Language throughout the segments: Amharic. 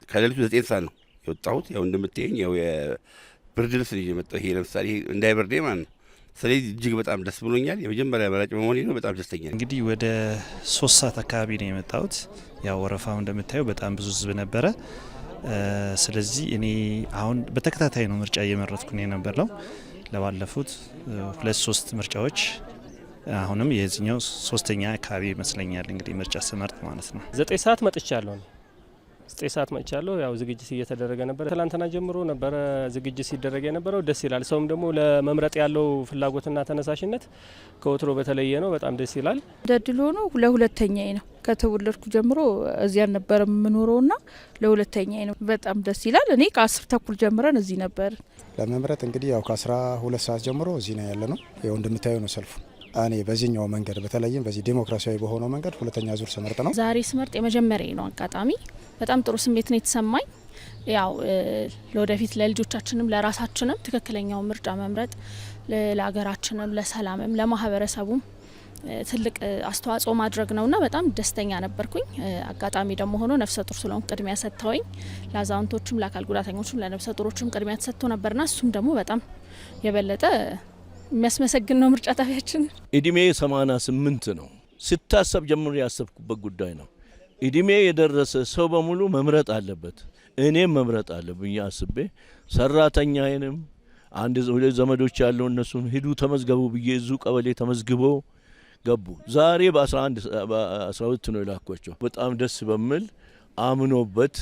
ከሌሊቱ 9 ሰዓት ነው የወጣሁት። ያው እንደምትይኝ ያው የብርድ ልብስ ነው የመጣው። ይሄ ለምሳሌ እንዳይበርደኝ ማለት ነው። ስለዚህ እጅግ በጣም ደስ ብሎኛል። የመጀመሪያ መራጭ በመሆኔ ነው በጣም ደስተኛ ነኝ። እንግዲህ ወደ 3 ሰዓት አካባቢ ነው የመጣሁት። ያው ወረፋው እንደምታየው በጣም ብዙ ህዝብ ነበረ። ስለዚህ እኔ አሁን በተከታታይ ነው ምርጫ እየመረጥኩ ነው የነበረው ለባለፉት 2-3 ምርጫዎች። አሁንም የዚህኛው 3ኛ አካባቢ ይመስለኛል እንግዲህ ምርጫ ስመርጥ ማለት ነው። 9 ሰዓት መጥቻለሁ። 9 ሰዓት መጥቻለሁ። ያው ዝግጅት እየተደረገ ነበር። ትላንትና ጀምሮ ነበረ ዝግጅት ሲደረግ የነበረው። ደስ ይላል። ሰውም ደግሞ ለመምረጥ ያለው ፍላጎትና ተነሳሽነት ከወትሮ በተለየ ነው። በጣም ደስ ይላል። ደድሎ ነው ለሁለተኛዬ ነው። ከተወለድኩ ጀምሮ እዚያ ነበር የምኖረውና ለሁለተኛዬ ነው። በጣም ደስ ይላል። እኔ ከ10 ተኩል ጀምረን እዚህ ነበር ለመምረጥ እንግዲህ ያው ከ12 ሰዓት ጀምሮ እዚህ ነው ያለ ነው። ያው እንደምታየው ነው ሰልፉ። እኔ በዚህኛው መንገድ በተለይም በዚህ ዲሞክራሲያዊ በሆነው መንገድ ሁለተኛ ዙር ስመርጥ ነው። ዛሬ ስመርጥ የመጀመሪያ ነው አጋጣሚ። በጣም ጥሩ ስሜት ነው የተሰማኝ። ያው ለወደፊት ለልጆቻችንም ለራሳችንም ትክክለኛው ምርጫ መምረጥ ለሀገራችንም ለሰላምም ለማህበረሰቡም ትልቅ አስተዋጽኦ ማድረግ ነውና በጣም ደስተኛ ነበርኩኝ። አጋጣሚ ደግሞ ሆኖ ነፍሰ ጡር ስለሆንኩ ቅድሚያ ሰጥተውኝ ለአዛውንቶችም ለአካል ጉዳተኞችም ለነፍሰ ጡሮችም ቅድሚያ ተሰጥቶ ነበርና እሱም ደግሞ በጣም የበለጠ የሚያስመሰግን ነው። ምርጫ ጣቢያችን እድሜ 88 ነው። ስታሰብ ጀምሮ ያሰብኩበት ጉዳይ ነው። እድሜ የደረሰ ሰው በሙሉ መምረጥ አለበት። እኔም መምረጥ አለብኝ አስቤ ሰራተኛዬንም አንድ ሁለት ዘመዶች ያለው እነሱን ሂዱ ተመዝገቡ ብዬ እዙ ቀበሌ ተመዝግቦ ገቡ። ዛሬ በ12 ነው የላኳቸው። በጣም ደስ በሚል አምኖበት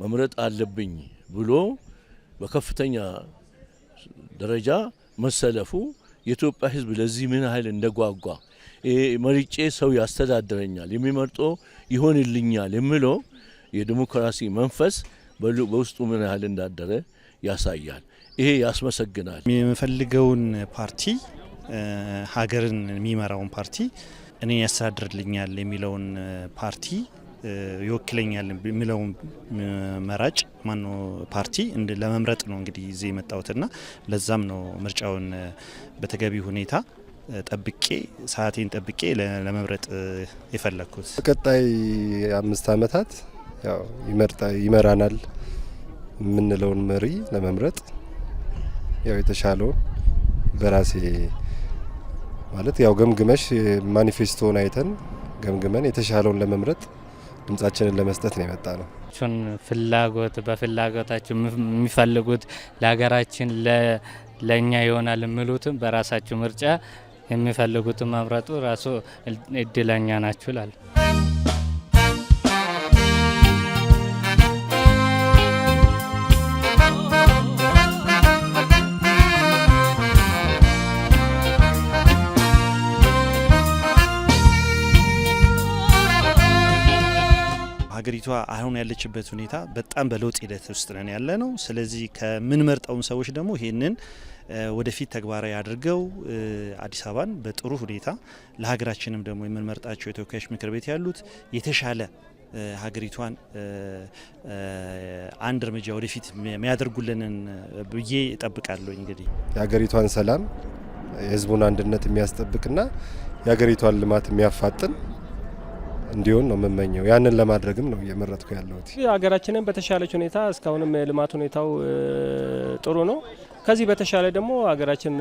መምረጥ አለብኝ ብሎ በከፍተኛ ደረጃ መሰለፉ የኢትዮጵያ ሕዝብ ለዚህ ምን ያህል እንደጓጓ መርጬ ሰው ያስተዳድረኛል የሚመርጦ ይሆንልኛል የሚለው የዲሞክራሲ መንፈስ በውስጡ ምን ያህል እንዳደረ ያሳያል። ይሄ ያስመሰግናል። የሚፈልገውን ፓርቲ ሀገርን የሚመራውን ፓርቲ እኔ ያስተዳድርልኛል የሚለውን ፓርቲ ይወክለኛል የሚለውን መራጭ ማነው ፓርቲ ለመምረጥ ነው እንግዲህ እዚህ የመጣሁትና ለዛም ነው ምርጫውን በተገቢ ሁኔታ ጠብቄ ሰዓቴን ጠብቄ ለመምረጥ የፈለኩት። በቀጣይ 5 ዓመታት ያው ይመራናል የምንለውን መሪ ለመምረጥ ያው የተሻለውን በራሴ ማለት ያው ገምግመሽ ማኒፌስቶን አይተን ገምግመን የተሻለውን ለመምረጥ ድምጻችንን ለመስጠት ነው የመጣ ነው። ፍላጎት በፍላጎታቸው የሚፈልጉት ለሀገራችን ለኛ ይሆናል የሚሉትም በራሳቸው ምርጫ የሚፈልጉትን መምረጡ ራሱ እድለኛ ናችሁ ላል ሀገሪቷ አሁን ያለችበት ሁኔታ በጣም በለውጥ ሂደት ውስጥ ነን ያለ ነው። ስለዚህ ከምንመርጠውን ሰዎች ደግሞ ይሄንን ወደፊት ተግባራዊ አድርገው አዲስ አበባን በጥሩ ሁኔታ ለሀገራችንም ደግሞ የምንመርጣቸው የተወካዮች ምክር ቤት ያሉት የተሻለ ሀገሪቷን አንድ እርምጃ ወደፊት የሚያደርጉልንን ብዬ እጠብቃለሁ። እንግዲህ የሀገሪቷን ሰላም የሕዝቡን አንድነት የሚያስጠብቅና የሀገሪቷን ልማት የሚያፋጥን እንዲሆን ነው የምመኘው። ያንን ለማድረግም ነው እየመረጥኩ ያለሁት። ሀገራችንን በተሻለች ሁኔታ እስካሁንም የልማት ሁኔታው ጥሩ ነው። ከዚህ በተሻለ ደግሞ ሀገራችን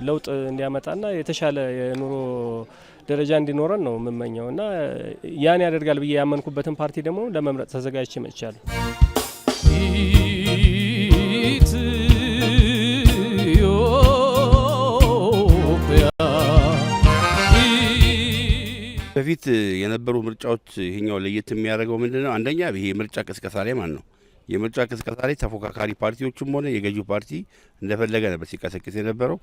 ለውጥ እንዲያመጣና የተሻለ የኑሮ ደረጃ እንዲኖረን ነው የምመኘው እና ያን ያደርጋል ብዬ ያመንኩበትን ፓርቲ ደግሞ ለመምረጥ ተዘጋጅቼ መጥቻለሁ። በፊት የነበሩ ምርጫዎች ይሄኛው ለየት የሚያደርገው ምንድነው? አንደኛ ይሄ ምርጫ ቅስቀሳ ላይ ማለት ነው። የምርጫ ቅስቀሳ ላይ ተፎካካሪ ፓርቲዎችም ሆነ የገዢው ፓርቲ እንደፈለገ ነበር ሲቀሰቅስ የነበረው።